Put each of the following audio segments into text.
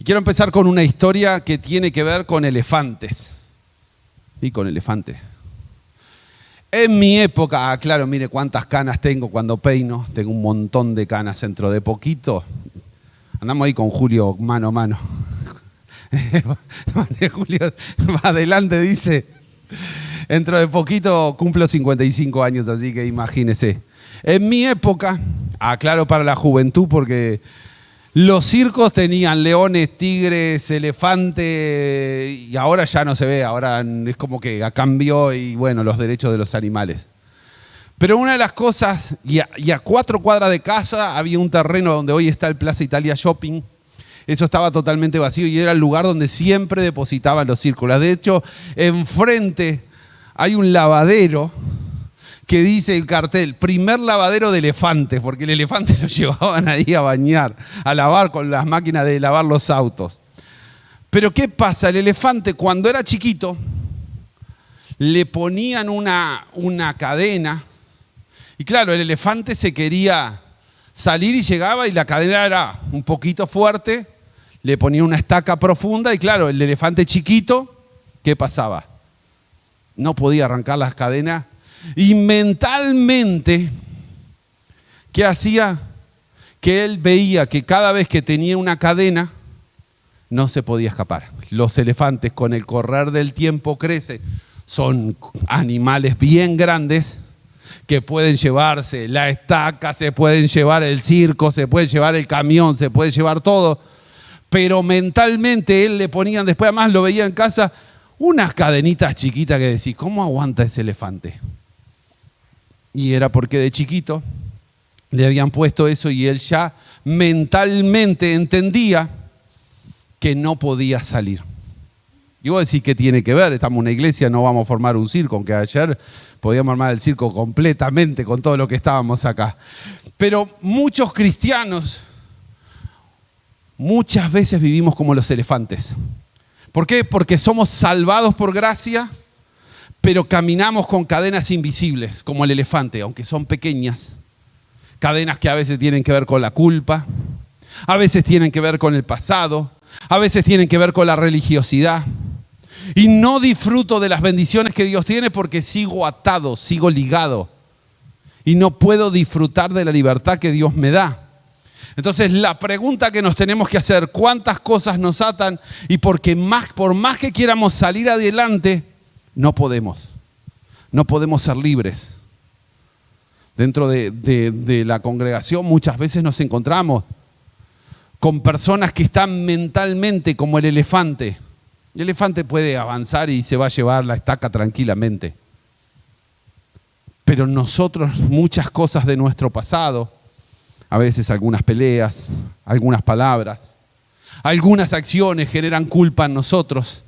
Quiero empezar con una historia que tiene que ver con elefantes. Sí, con elefantes. En mi época, claro, mire cuántas canas tengo cuando peino. Tengo un montón de canas dentro de poquito. Andamos ahí con Julio mano a mano. Julio va adelante, dice. Dentro de poquito cumplo 55 años, así que imagínese. En mi época, aclaro para la juventud porque los circos tenían leones, tigres, elefantes y ahora ya no se ve, ahora es como que cambió y bueno, los derechos de los animales. Pero una de las cosas, y a 4 cuadras de casa había un terreno donde hoy está el Plaza Italia Shopping. Eso estaba totalmente vacío y era el lugar donde siempre depositaban los círculos. De hecho, enfrente hay un lavadero que dice el cartel, primer lavadero de elefantes, porque el elefante lo llevaban ahí a bañar, a lavar con las máquinas de lavar los autos. Pero ¿qué pasa? El elefante cuando era chiquito le ponían una cadena y claro, el elefante se quería salir y llegaba y la cadena era un poquito fuerte, le ponía una estaca profunda y claro, el elefante chiquito, ¿qué pasaba? No podía arrancar las cadenas. Y mentalmente, ¿qué hacía? Que él veía que cada vez que tenía una cadena, no se podía escapar. Los elefantes con el correr del tiempo crecen, son animales bien grandes que pueden llevarse la estaca, se pueden llevar el circo, se puede llevar el camión, se puede llevar todo. Pero mentalmente él le ponían, después además lo veía en casa, unas cadenitas chiquitas que decís, ¿cómo aguanta ese elefante? Y era porque de chiquito le habían puesto eso y él ya mentalmente entendía que no podía salir. Y vos decís, ¿qué tiene que ver? Estamos en una iglesia, no vamos a formar un circo, aunque ayer podíamos armar el circo completamente con todo lo que estábamos acá. Pero muchos cristianos muchas veces vivimos como los elefantes. ¿Por qué? Porque somos salvados por gracia, pero caminamos con cadenas invisibles, como el elefante, aunque son pequeñas. Cadenas que a veces tienen que ver con la culpa, a veces tienen que ver con el pasado, a veces tienen que ver con la religiosidad. Y no disfruto de las bendiciones que Dios tiene porque sigo atado, sigo ligado. Y no puedo disfrutar de la libertad que Dios me da. Entonces la pregunta que nos tenemos que hacer, ¿cuántas cosas nos atan? Y por más que quieramos salir adelante, no podemos ser libres. Dentro de la congregación muchas veces nos encontramos con personas que están mentalmente como el elefante. El elefante puede avanzar y se va a llevar la estaca tranquilamente. Pero nosotros muchas cosas de nuestro pasado, a veces algunas peleas, algunas palabras, algunas acciones generan culpa en nosotros.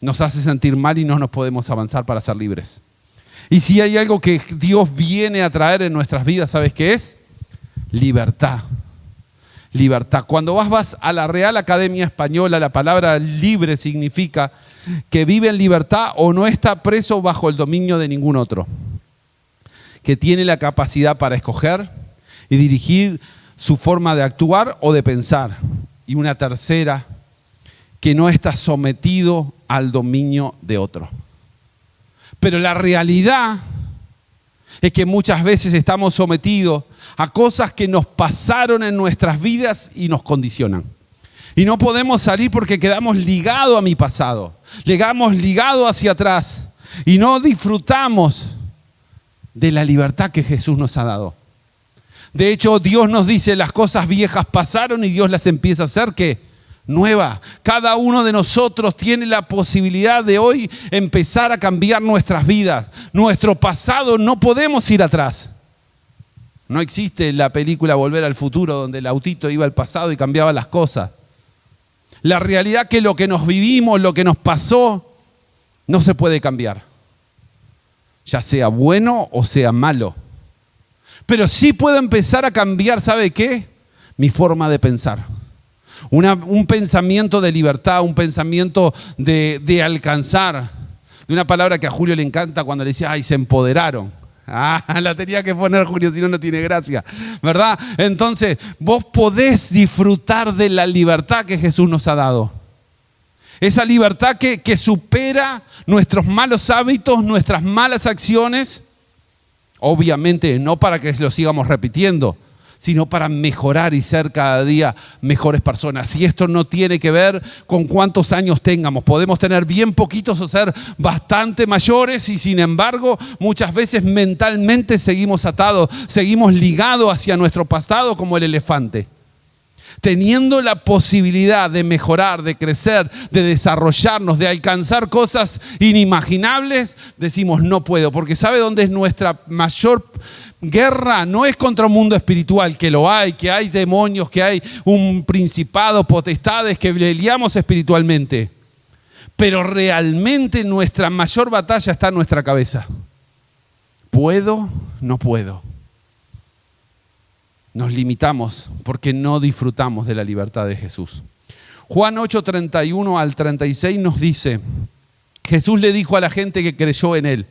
Nos hace sentir mal y no nos podemos avanzar para ser libres. Y si hay algo que Dios viene a traer en nuestras vidas, ¿sabes qué es? Libertad. Libertad. Cuando vas a la Real Academia Española, la palabra libre significa que vive en libertad o no está preso bajo el dominio de ningún otro. Que tiene la capacidad para escoger y dirigir su forma de actuar o de pensar. Y una tercera, que no está sometido al dominio de otro. Pero la realidad es que muchas veces estamos sometidos a cosas que nos pasaron en nuestras vidas y nos condicionan. Y no podemos salir porque quedamos ligados a mi pasado, quedamos ligados hacia atrás y no disfrutamos de la libertad que Jesús nos ha dado. De hecho, Dios nos dice, las cosas viejas pasaron y Dios las empieza a hacer, ¿qué? Nueva. Cada uno de nosotros tiene la posibilidad de hoy empezar a cambiar nuestras vidas. Nuestro pasado no podemos ir atrás. No existe la película Volver al Futuro donde el autito iba al pasado y cambiaba las cosas. La realidad es que lo que nos vivimos, lo que nos pasó, no se puede cambiar. Ya sea bueno o sea malo. Pero sí puedo empezar a cambiar, ¿sabe qué? Mi forma de pensar. Un pensamiento de libertad, un pensamiento de alcanzar. De una palabra que a Julio le encanta cuando le decía, ay, se empoderaron. La tenía que poner, Julio, si no, no tiene gracia, ¿verdad? Entonces, vos podés disfrutar de la libertad que Jesús nos ha dado. Esa libertad que supera nuestros malos hábitos, nuestras malas acciones. Obviamente no para que lo sigamos repitiendo, sino para mejorar y ser cada día mejores personas. Y esto no tiene que ver con cuántos años tengamos. Podemos tener bien poquitos o ser bastante mayores y sin embargo muchas veces mentalmente seguimos atados, seguimos ligados hacia nuestro pasado como el elefante. Teniendo la posibilidad de mejorar, de crecer, de desarrollarnos, de alcanzar cosas inimaginables, decimos no puedo, porque ¿sabe dónde es nuestra mayor guerra? No es contra un mundo espiritual, que lo hay, que hay demonios, que hay un principado, potestades, que peleamos espiritualmente. Pero realmente nuestra mayor batalla está en nuestra cabeza. ¿Puedo? No puedo. Nos limitamos porque no disfrutamos de la libertad de Jesús. Juan 8:31 al 36 nos dice, Jesús le dijo a la gente que creyó en Él,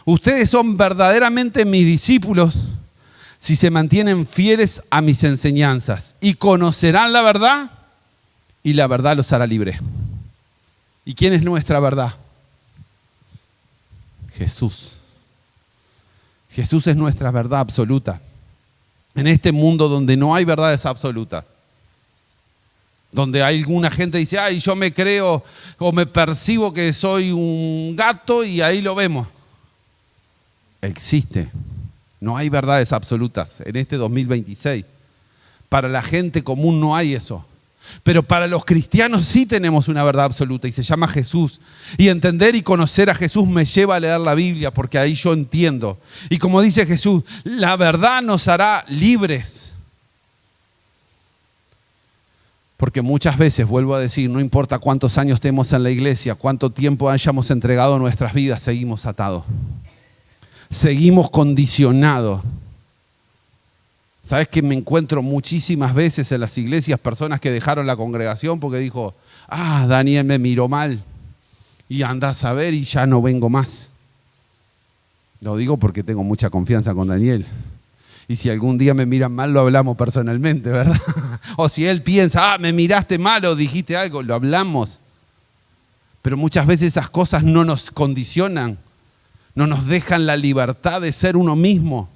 ustedes son verdaderamente mis discípulos si se mantienen fieles a mis enseñanzas y conocerán la verdad y la verdad los hará libres. ¿Y quién es nuestra verdad? Jesús. Jesús es nuestra verdad absoluta. En este mundo donde no hay verdades absolutas, donde hay alguna gente que dice, ay, yo me creo o me percibo que soy un gato y ahí lo vemos. Existe. No hay verdades absolutas en este 2026. Para la gente común no hay eso. Pero para los cristianos sí tenemos una verdad absoluta y se llama Jesús. Y entender y conocer a Jesús me lleva a leer la Biblia porque ahí yo entiendo. Y como dice Jesús, la verdad nos hará libres. Porque muchas veces, vuelvo a decir, no importa cuántos años estemos en la iglesia, cuánto tiempo hayamos entregado nuestras vidas, seguimos atados. Seguimos condicionados. ¿Sabes que me encuentro muchísimas veces en las iglesias personas que dejaron la congregación porque dijo, Daniel me miró mal y anda a saber y ya no vengo más? Lo digo porque tengo mucha confianza con Daniel. Y si algún día me miran mal, lo hablamos personalmente, ¿verdad? O si él piensa, me miraste mal o dijiste algo, lo hablamos. Pero muchas veces esas cosas no nos condicionan, no nos dejan la libertad de ser uno mismo.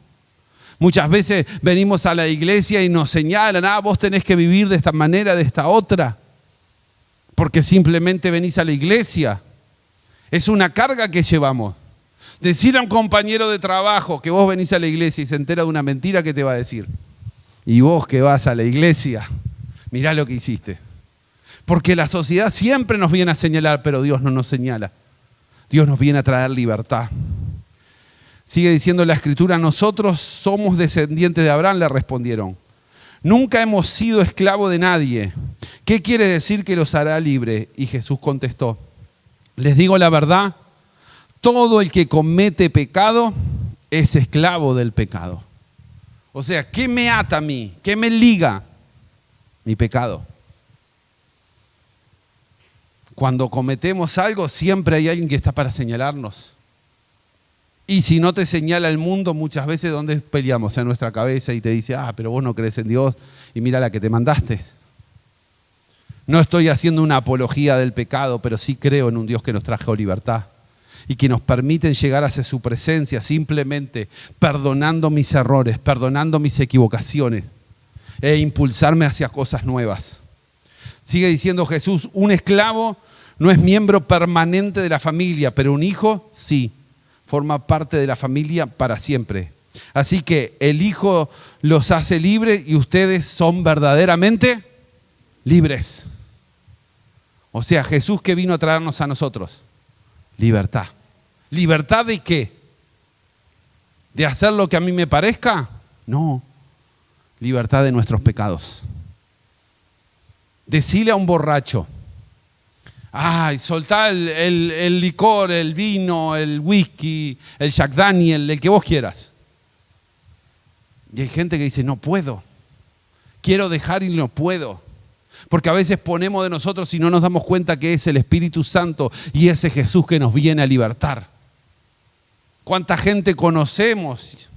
Muchas veces venimos a la iglesia y nos señalan, vos tenés que vivir de esta manera, de esta otra, porque simplemente venís a la iglesia. Es una carga que llevamos. Decir a un compañero de trabajo que vos venís a la iglesia y se entera de una mentira, ¿qué te va a decir? Y vos que vas a la iglesia, mirá lo que hiciste. Porque la sociedad siempre nos viene a señalar, pero Dios no nos señala. Dios nos viene a traer libertad. Sigue diciendo la Escritura, nosotros somos descendientes de Abraham, le respondieron. Nunca hemos sido esclavos de nadie. ¿Qué quiere decir que los hará libre? Y Jesús contestó, les digo la verdad, todo el que comete pecado es esclavo del pecado. O sea, ¿qué me ata a mí? ¿Qué me liga? Mi pecado. Cuando cometemos algo, siempre hay alguien que está para señalarnos. Y si no te señala el mundo, muchas veces ¿dónde peleamos? En nuestra cabeza y te dice, pero vos no crees en Dios y mira la que te mandaste. No estoy haciendo una apología del pecado, pero sí creo en un Dios que nos trajo libertad y que nos permite llegar hacia su presencia simplemente perdonando mis errores, perdonando mis equivocaciones e impulsarme hacia cosas nuevas. Sigue diciendo Jesús, un esclavo no es miembro permanente de la familia, pero un hijo sí. Forma parte de la familia para siempre. Así que el Hijo los hace libres y ustedes son verdaderamente libres. O sea, Jesús que vino a traernos a nosotros. Libertad. ¿Libertad de qué? ¿De hacer lo que a mí me parezca? No. Libertad de nuestros pecados. Decile a un borracho, soltá el licor, el vino, el whisky, el Jack Daniel, el que vos quieras. Y hay gente que dice, no puedo. Quiero dejar y no puedo. Porque a veces ponemos de nosotros y no nos damos cuenta que es el Espíritu Santo y ese Jesús que nos viene a libertar. ¿Cuánta gente conocemos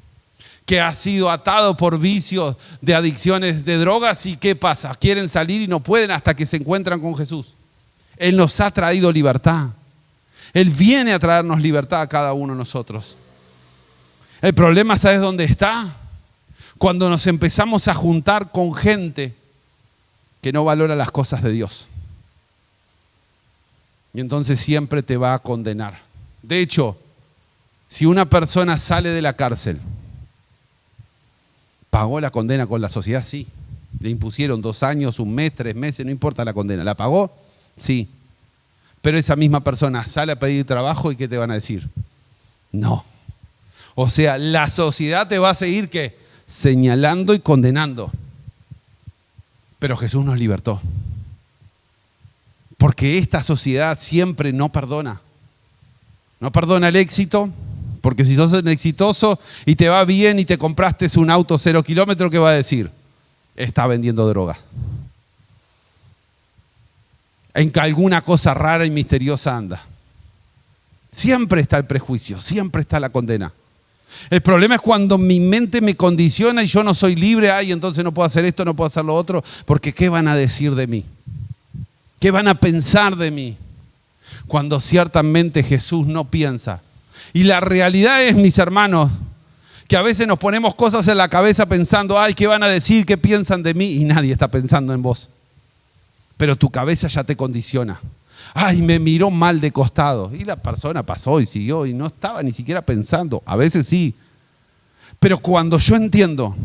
que ha sido atado por vicios de adicciones de drogas y qué pasa? Quieren salir y no pueden hasta que se encuentran con Jesús. Él nos ha traído libertad. Él viene a traernos libertad a cada uno de nosotros. El problema, ¿sabes dónde está? Cuando nos empezamos a juntar con gente que no valora las cosas de Dios. Y entonces siempre te va a condenar. De hecho, si una persona sale de la cárcel, ¿pagó la condena con la sociedad? Sí. Le impusieron 2 años, 1 mes, 3 meses, no importa la condena. ¿La pagó? Sí. Pero esa misma persona sale a pedir trabajo y ¿qué te van a decir? No. O sea, la sociedad te va a seguir ¿qué? Señalando y condenando. Pero Jesús nos libertó. Porque esta sociedad siempre no perdona. No perdona el éxito, porque si sos un exitoso y te va bien y te compraste un auto 0 kilómetros, ¿qué va a decir? Está vendiendo droga. En que alguna cosa rara y misteriosa anda. Siempre está el prejuicio, siempre está la condena. El problema es cuando mi mente me condiciona y yo no soy libre, ay, entonces no puedo hacer esto, no puedo hacer lo otro, porque ¿qué van a decir de mí? ¿Qué van a pensar de mí? Cuando ciertamente Jesús no piensa. Y la realidad es, mis hermanos, que a veces nos ponemos cosas en la cabeza pensando, ay, ¿qué van a decir? ¿Qué piensan de mí? Y nadie está pensando en vos. Pero tu cabeza ya te condiciona. Ay, me miró mal de costado. Y la persona pasó y siguió y no estaba ni siquiera pensando. A veces sí. Pero cuando yo entiendo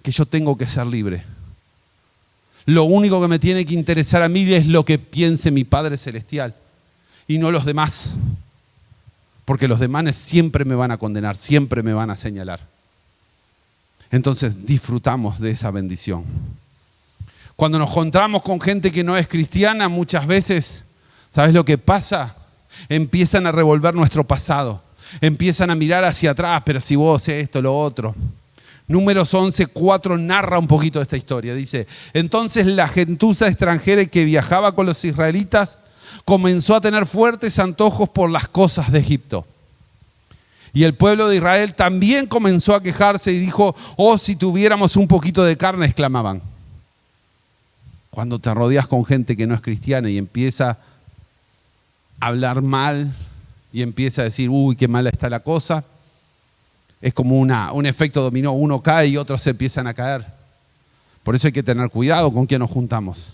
que yo tengo que ser libre, lo único que me tiene que interesar a mí es lo que piense mi Padre Celestial y no los demás. Porque los demás siempre me van a condenar, siempre me van a señalar. Entonces disfrutamos de esa bendición. Cuando nos encontramos con gente que no es cristiana, muchas veces, ¿sabes lo que pasa? Empiezan a revolver nuestro pasado, empiezan a mirar hacia atrás, pero si vos esto, lo otro. Números 11:4 narra un poquito de esta historia. Dice, entonces la gentuza extranjera que viajaba con los israelitas comenzó a tener fuertes antojos por las cosas de Egipto. Y el pueblo de Israel también comenzó a quejarse y dijo, oh, si tuviéramos un poquito de carne, exclamaban. Cuando te rodeas con gente que no es cristiana y empieza a hablar mal y empieza a decir, uy, qué mala está la cosa, es como un efecto dominó, uno cae y otros se empiezan a caer. Por eso hay que tener cuidado con quién nos juntamos.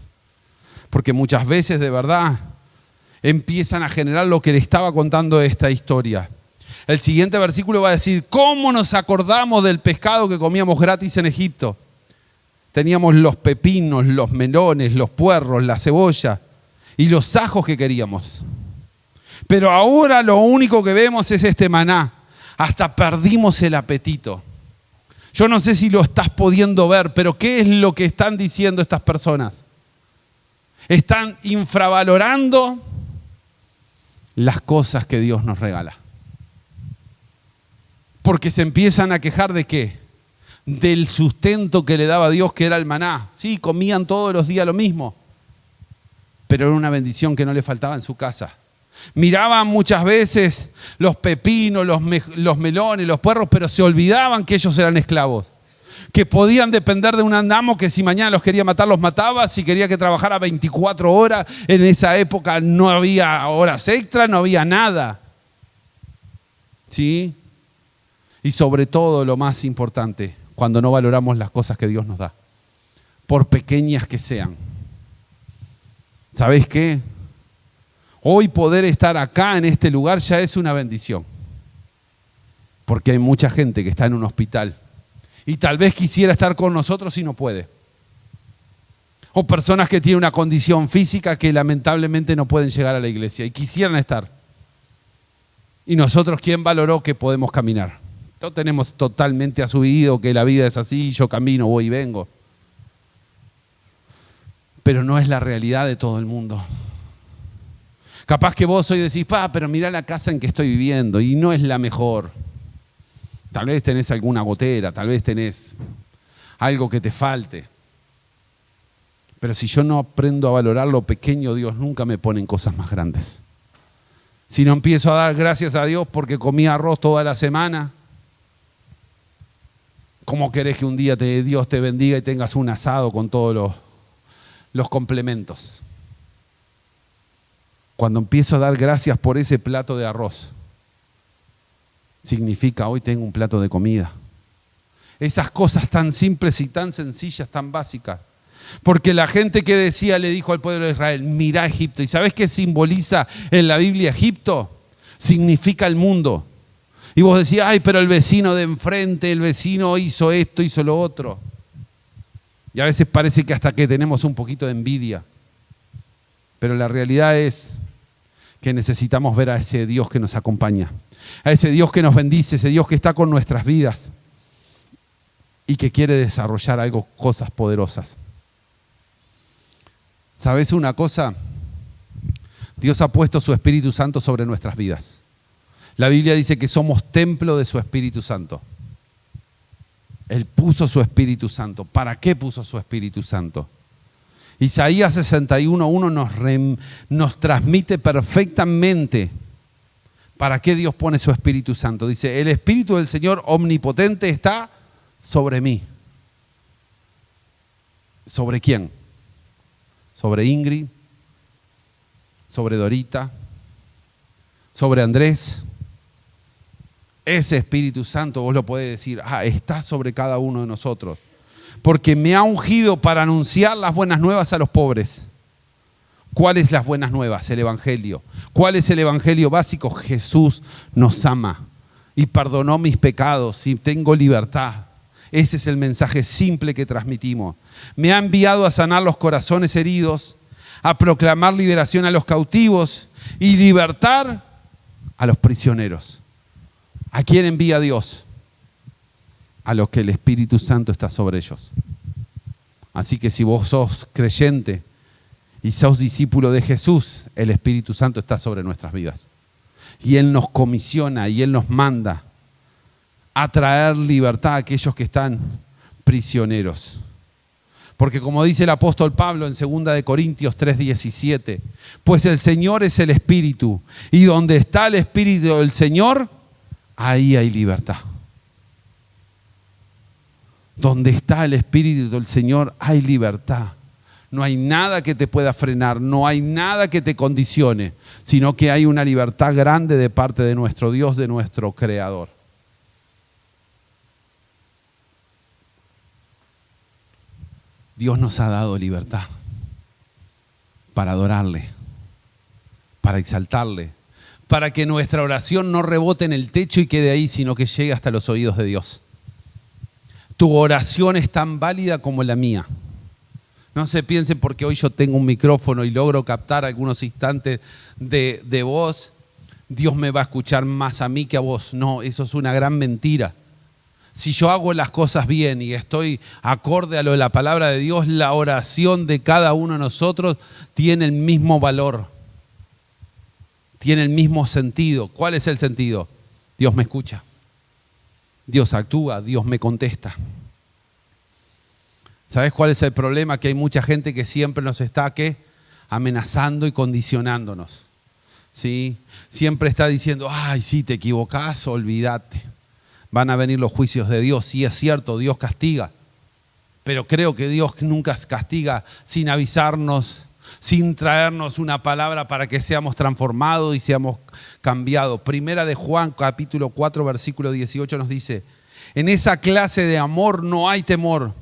Porque muchas veces de verdad empiezan a generar lo que le estaba contando esta historia. El siguiente versículo va a decir, ¿cómo nos acordamos del pescado que comíamos gratis en Egipto? Teníamos los pepinos, los melones, los puerros, la cebolla y los ajos que queríamos. Pero ahora lo único que vemos es este maná. Hasta perdimos el apetito. Yo no sé si lo estás pudiendo ver, pero ¿qué es lo que están diciendo estas personas? Están infravalorando las cosas que Dios nos regala. Porque se empiezan a quejar ¿de qué? Del sustento que le daba Dios, que era el maná. Sí, comían todos los días lo mismo, pero era una bendición que no le faltaba en su casa. Miraban muchas veces los pepinos, los melones, los puerros, pero se olvidaban que ellos eran esclavos, que podían depender de un amo que si mañana los quería matar, los mataba, si quería que trabajara 24 horas, en esa época no había horas extras, no había nada. ¿Sí? Y sobre todo, lo más importante, cuando no valoramos las cosas que Dios nos da, por pequeñas que sean. ¿Sabés qué? Hoy poder estar acá en este lugar ya es una bendición. Porque hay mucha gente que está en un hospital y tal vez quisiera estar con nosotros y no puede. O personas que tienen una condición física que lamentablemente no pueden llegar a la iglesia y quisieran estar. Y nosotros, ¿quién valoró que podemos caminar? No tenemos totalmente asumido que la vida es así, yo camino, voy y vengo. Pero no es la realidad de todo el mundo. Capaz que vos hoy decís, pero mirá la casa en que estoy viviendo y no es la mejor. Tal vez tenés alguna gotera, tal vez tenés algo que te falte. Pero si yo no aprendo a valorar lo pequeño, Dios nunca me pone en cosas más grandes. Si no empiezo a dar gracias a Dios porque comí arroz toda la semana, ¿cómo querés que un día Dios te bendiga y tengas un asado con todos los complementos? Cuando empiezo a dar gracias por ese plato de arroz, significa hoy tengo un plato de comida. Esas cosas tan simples y tan sencillas, tan básicas. Porque la gente que decía le dijo al pueblo de Israel, mirá Egipto. ¿Y sabés qué simboliza en la Biblia Egipto? Significa el mundo. Y vos decías, ay, pero el vecino de enfrente, el vecino hizo esto, hizo lo otro. Y a veces parece que hasta que tenemos un poquito de envidia. Pero la realidad es que necesitamos ver a ese Dios que nos acompaña, a ese Dios que nos bendice, ese Dios que está con nuestras vidas y que quiere desarrollar cosas poderosas. ¿Sabes una cosa? Dios ha puesto su Espíritu Santo sobre nuestras vidas. La Biblia dice que somos templo de su Espíritu Santo. Él puso su Espíritu Santo. ¿Para qué puso su Espíritu Santo? Isaías 61:1 nos transmite perfectamente para qué Dios pone su Espíritu Santo. Dice, el Espíritu del Señor omnipotente está sobre mí. ¿Sobre quién? Sobre Ingrid, sobre Dorita, sobre Andrés. Ese Espíritu Santo, vos lo podés decir, está sobre cada uno de nosotros. Porque me ha ungido para anunciar las buenas nuevas a los pobres. ¿Cuáles las buenas nuevas? El Evangelio. ¿Cuál es el Evangelio básico? Jesús nos ama y perdonó mis pecados y tengo libertad. Ese es el mensaje simple que transmitimos. Me ha enviado a sanar los corazones heridos, a proclamar liberación a los cautivos y libertar a los prisioneros. ¿A quién envía Dios? A los que el Espíritu Santo está sobre ellos. Así que si vos sos creyente y sos discípulo de Jesús, el Espíritu Santo está sobre nuestras vidas. Y Él nos comisiona y Él nos manda a traer libertad a aquellos que están prisioneros. Porque como dice el apóstol Pablo en 2 Corintios 3:17, pues el Señor es el Espíritu, y donde está el Espíritu del Señor, ahí hay libertad. Donde está el Espíritu del Señor hay libertad. No hay nada que te pueda frenar, no hay nada que te condicione, sino que hay una libertad grande de parte de nuestro Dios, de nuestro Creador. Dios nos ha dado libertad para adorarle, para exaltarle, para que nuestra oración no rebote en el techo y quede ahí, sino que llegue hasta los oídos de Dios. Tu oración es tan válida como la mía. No se piensen porque hoy yo tengo un micrófono y logro captar algunos instantes de voz, Dios me va a escuchar más a mí que a vos. No, eso es una gran mentira. Si yo hago las cosas bien y estoy acorde a lo de la palabra de Dios, la oración de cada uno de nosotros tiene el mismo valor, tiene el mismo sentido. ¿Cuál es el sentido? Dios me escucha. Dios actúa, Dios me contesta. ¿Sabes cuál es el problema? Que hay mucha gente que siempre nos está amenazando y condicionándonos. ¿Sí? Siempre está diciendo, ay, si te equivocás, olvídate. Van a venir los juicios de Dios. Sí, es cierto, Dios castiga. Pero creo que Dios nunca castiga sin avisarnos, sin traernos una palabra para que seamos transformados y seamos cambiados. Primera de Juan, capítulo 4, versículo 18 nos dice, en esa clase de amor no hay temor,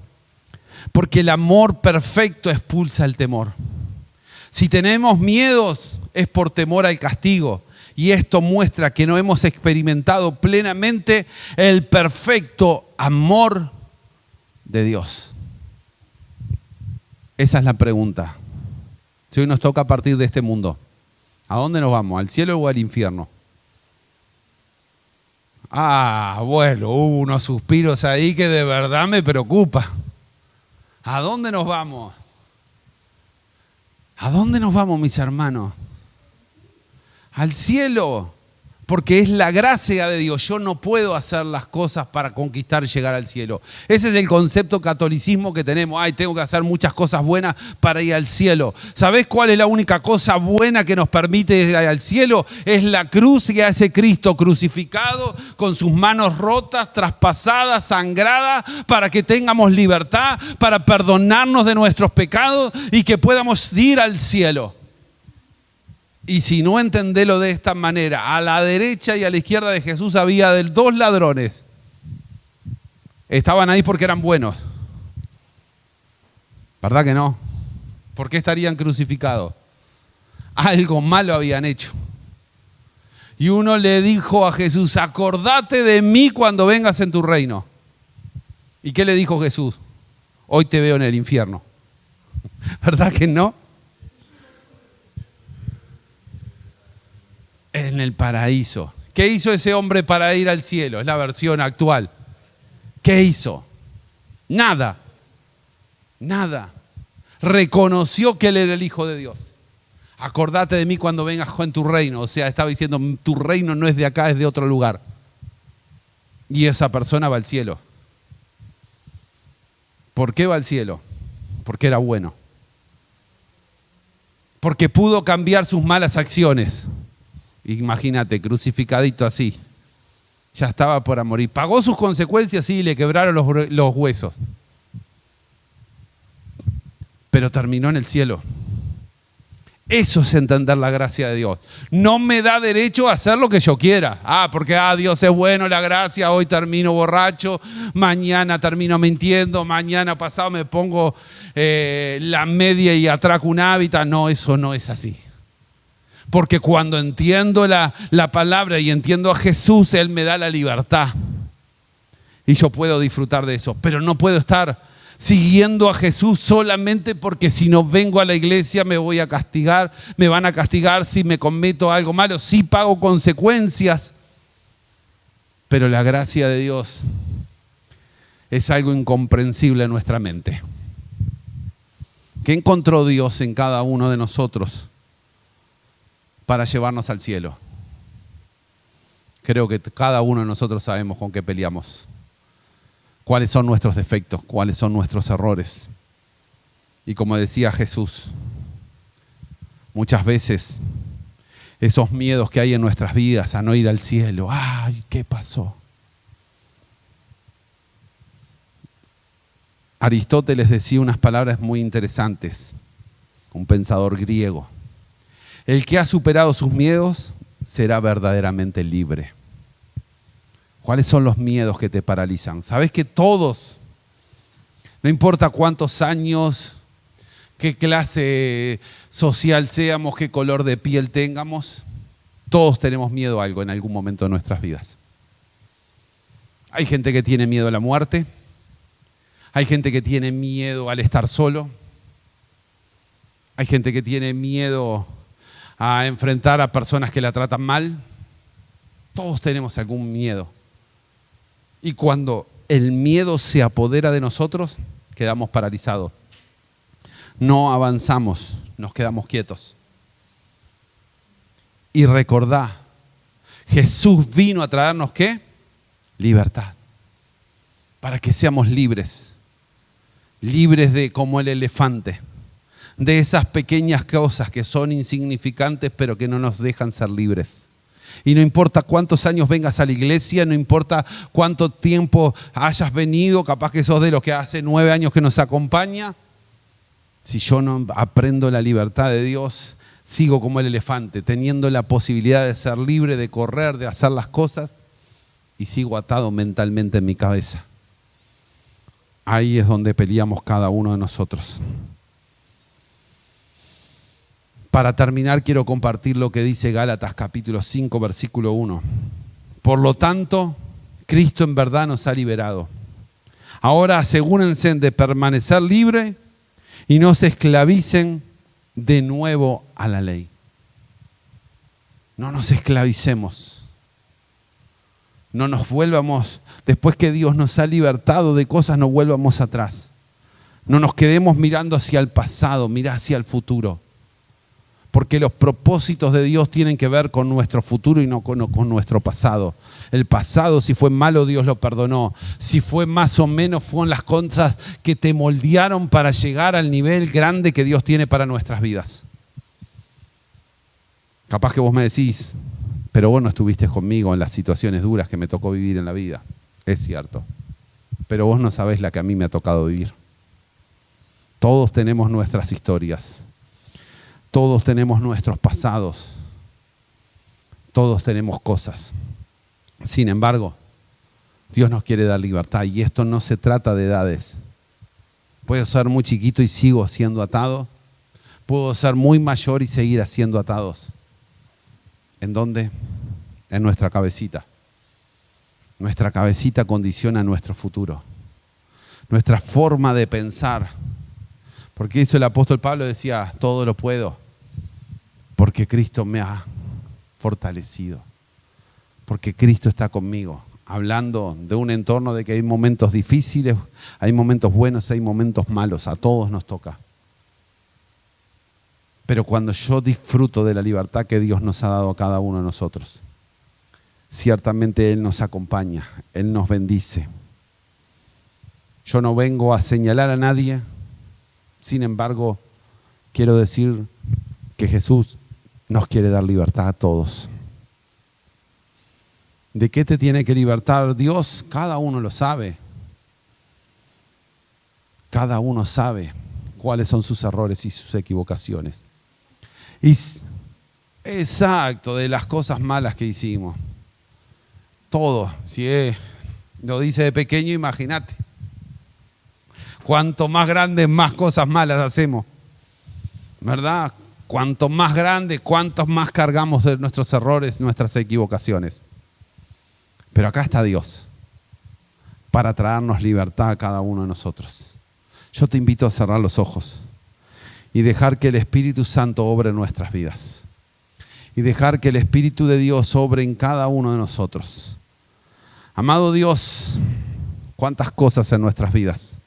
porque el amor perfecto expulsa el temor. Si tenemos miedos es por temor al castigo, y esto muestra que no hemos experimentado plenamente el perfecto amor de Dios. Esa es la pregunta. Si hoy nos toca partir de este mundo, ¿a dónde nos vamos? ¿Al cielo o al infierno? Bueno, hubo unos suspiros ahí que de verdad me preocupa. ¿A dónde nos vamos? ¿A dónde nos vamos, mis hermanos? Al cielo. Porque es la gracia de Dios. Yo no puedo hacer las cosas para conquistar y llegar al cielo. Ese es el concepto catolicismo que tenemos. Ay, tengo que hacer muchas cosas buenas para ir al cielo. ¿Sabés cuál es la única cosa buena que nos permite ir al cielo? Es la cruz que hace Cristo crucificado, con sus manos rotas, traspasadas, sangradas, para que tengamos libertad, para perdonarnos de nuestros pecados y que podamos ir al cielo. Y si no entendelo de esta manera, a la derecha y a la izquierda de Jesús había dos ladrones. Estaban ahí porque eran buenos. ¿Verdad que no? ¿Por qué estarían crucificados? Algo malo habían hecho. Y uno le dijo a Jesús, acordate de mí cuando vengas en tu reino. ¿Y qué le dijo Jesús? Hoy te veo en el infierno. ¿Verdad que no? En el paraíso. ¿Qué hizo ese hombre para ir al cielo? Es la versión actual. ¿Qué hizo? Nada. Nada. Reconoció que él era el Hijo de Dios. Acordate de mí cuando vengas en tu reino. O sea, estaba diciendo, tu reino no es de acá, es de otro lugar. Y esa persona va al cielo. ¿Por qué va al cielo? Porque era bueno. Porque pudo cambiar sus malas acciones. Imagínate, crucificadito así. Ya estaba por morir. Pagó sus consecuencias, sí, le quebraron los huesos. Pero terminó en el cielo. Eso es entender la gracia de Dios. No me da derecho a hacer lo que yo quiera. Porque Dios es bueno, la gracia, hoy termino borracho, mañana termino mintiendo, mañana pasado me pongo la media y atraco un hábitat. No, eso no es así. Porque cuando entiendo la palabra y entiendo a Jesús, Él me da la libertad. Y yo puedo disfrutar de eso. Pero no puedo estar siguiendo a Jesús solamente porque si no vengo a la iglesia me voy a castigar. Me van a castigar si me cometo algo malo. Sí pago consecuencias. Pero la gracia de Dios es algo incomprensible en nuestra mente. ¿Qué encontró Dios en cada uno de nosotros para llevarnos al cielo? Creo que cada uno de nosotros sabemos con qué peleamos. Cuáles son nuestros defectos, cuáles son nuestros errores. Y como decía Jesús, muchas veces esos miedos que hay en nuestras vidas a no ir al cielo. ¡Ay, qué pasó! Aristóteles decía unas palabras muy interesantes, un pensador griego. El que ha superado sus miedos será verdaderamente libre. ¿Cuáles son los miedos que te paralizan? ¿Sabes que todos, no importa cuántos años, qué clase social seamos, qué color de piel tengamos, todos tenemos miedo a algo en algún momento de nuestras vidas? Hay gente que tiene miedo a la muerte, hay gente que tiene miedo al estar solo, hay gente que tiene miedo a enfrentar a personas que la tratan mal. Todos tenemos algún miedo. Y cuando el miedo se apodera de nosotros, quedamos paralizados. No avanzamos, nos quedamos quietos. Y recordá, Jesús vino a traernos ¿qué? Libertad. Para que seamos libres. Libres de como el elefante. De esas pequeñas cosas que son insignificantes pero que no nos dejan ser libres. Y no importa cuántos años vengas a la iglesia, no importa cuánto tiempo hayas venido, capaz que sos de los que hace 9 años que nos acompaña. Si yo no aprendo la libertad de Dios, sigo como el elefante, teniendo la posibilidad de ser libre, de correr, de hacer las cosas, y sigo atado mentalmente en mi cabeza. Ahí es donde peleamos cada uno de nosotros. Para terminar, quiero compartir lo que dice Gálatas capítulo 5, versículo 1. Por lo tanto, Cristo en verdad nos ha liberado. Ahora asegúrense de permanecer libres y no se esclavicen de nuevo a la ley. No nos esclavicemos. No nos vuelvamos, después que Dios nos ha libertado de cosas, no vuelvamos atrás. No nos quedemos mirando hacia el pasado, mirá hacia el futuro. Porque los propósitos de Dios tienen que ver con nuestro futuro y no con nuestro pasado. El pasado, si fue malo, Dios lo perdonó. Si fue más o menos, fueron las cosas que te moldearon para llegar al nivel grande que Dios tiene para nuestras vidas. Capaz que vos me decís, pero vos no estuviste conmigo en las situaciones duras que me tocó vivir en la vida. Es cierto. Pero vos no sabés la que a mí me ha tocado vivir. Todos tenemos nuestras historias. Todos tenemos nuestros pasados. Todos tenemos cosas. Sin embargo, Dios nos quiere dar libertad y esto no se trata de edades. Puedo ser muy chiquito y sigo siendo atado. Puedo ser muy mayor y seguir siendo atados. ¿En dónde? En nuestra cabecita. Nuestra cabecita condiciona nuestro futuro. Nuestra forma de pensar. Porque eso el apóstol Pablo decía, todo lo puedo. Porque Cristo me ha fortalecido. Porque Cristo está conmigo. Hablando de un entorno de que hay momentos difíciles, hay momentos buenos, hay momentos malos. A todos nos toca. Pero cuando yo disfruto de la libertad que Dios nos ha dado a cada uno de nosotros, ciertamente Él nos acompaña, Él nos bendice. Yo no vengo a señalar a nadie, sin embargo, quiero decir que Jesús nos quiere dar libertad a todos. ¿De qué te tiene que libertar Dios? Cada uno lo sabe. Cada uno sabe cuáles son sus errores y sus equivocaciones. Y exacto, de las cosas malas que hicimos. Todo. Si lo dice de pequeño, imagínate. Cuanto más grandes, más cosas malas hacemos. ¿Verdad? Cuanto más grande, cuantos más cargamos de nuestros errores, nuestras equivocaciones. Pero acá está Dios para traernos libertad a cada uno de nosotros. Yo te invito a cerrar los ojos y dejar que el Espíritu Santo obre en nuestras vidas. Y dejar que el Espíritu de Dios obre en cada uno de nosotros. Amado Dios, cuántas cosas en nuestras vidas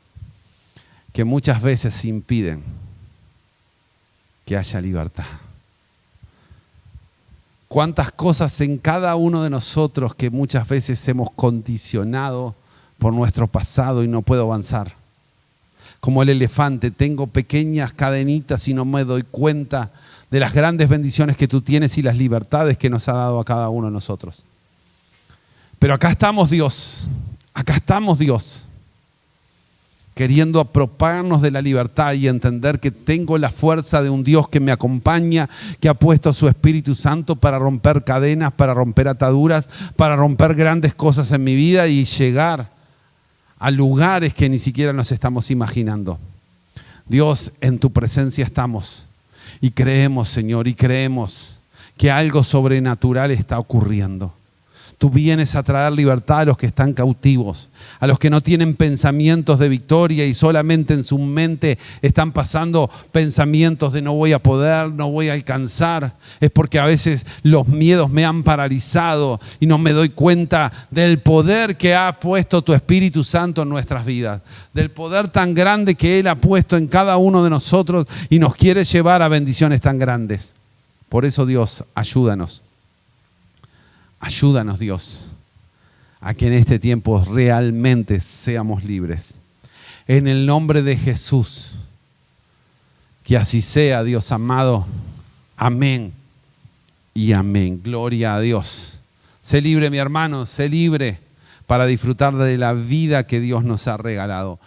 que muchas veces impiden que haya libertad. Cuántas cosas en cada uno de nosotros que muchas veces hemos condicionado por nuestro pasado y no puedo avanzar. Como el elefante, tengo pequeñas cadenitas y no me doy cuenta de las grandes bendiciones que tú tienes y las libertades que nos ha dado a cada uno de nosotros. Pero acá estamos Dios, queriendo apropiarnos de la libertad y entender que tengo la fuerza de un Dios que me acompaña, que ha puesto su Espíritu Santo para romper cadenas, para romper ataduras, para romper grandes cosas en mi vida y llegar a lugares que ni siquiera nos estamos imaginando. Dios, en tu presencia estamos y creemos, Señor, y creemos que algo sobrenatural está ocurriendo. Tú vienes a traer libertad a los que están cautivos, a los que no tienen pensamientos de victoria y solamente en su mente están pasando pensamientos de no voy a poder, no voy a alcanzar. Es porque a veces los miedos me han paralizado y no me doy cuenta del poder que ha puesto tu Espíritu Santo en nuestras vidas, del poder tan grande que Él ha puesto en cada uno de nosotros y nos quiere llevar a bendiciones tan grandes. Por eso, Dios, ayúdanos. Ayúdanos, Dios, a que en este tiempo realmente seamos libres. En el nombre de Jesús, que así sea, Dios amado. Amén y amén. Gloria a Dios. Sé libre, mi hermano, sé libre para disfrutar de la vida que Dios nos ha regalado.